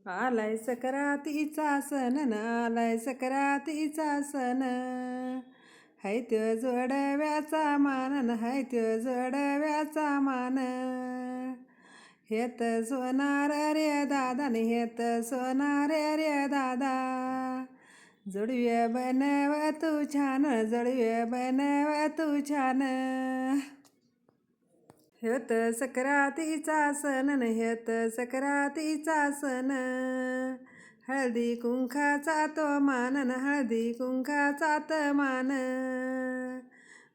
आलाय सकरातीचा सण न आलाय सकरातीचा सण हाय त्यो जोडव्याचा मान न हाय त्यो जोडव्याचा मान हेत सोनार रे दादा न हेत सोनार रे दादा जोडवे बनव तू छान जोडवे बनव तू छान हेत सकरातीचा सण न हेत सकरातीचा सण हळदी कुंकाचा तो मान न हळदी कुंकाचा तो मान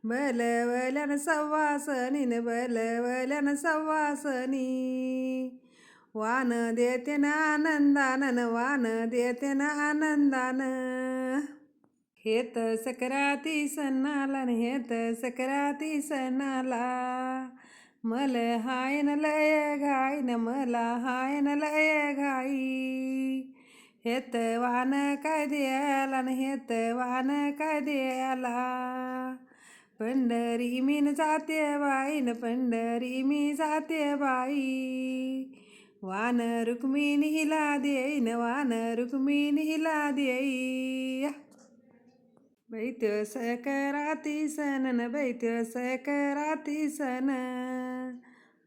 बलवल्यान सवासनी न बलवल्यान सवासनी वान देते ना आनंदान वान देते ना आनंदान हेत सकराती सणाला न हेत सकराती सणाला मल हायन लय घाई न मला हायन लय घाई हेत वान काय द्याला न हेत वान काय द्याला पंढरी मीन जाते बाई न पंढरी मी जाते बाई वान रुक्मिणीला देईन वान रुक्मिणीला देई बैत्य सकराती सण न बैत्य सकराती सण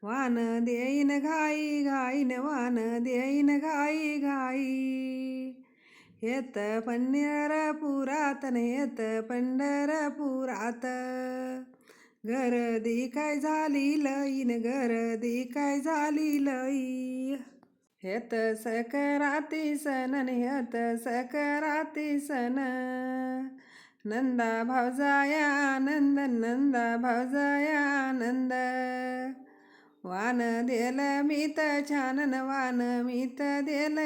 वान देईन घाई घाईन वान देईन घाई घाई हेत पंढरपुरात न हेत पंढरपुरात गर्दी काय झाली लईन गर्दी काय झाली लई हेत सकराती सण न हेत सकराती सण नंदा भावजाया आनंद नंदा भावजाया आनंद वान देल मी तर छान वान मी तर देल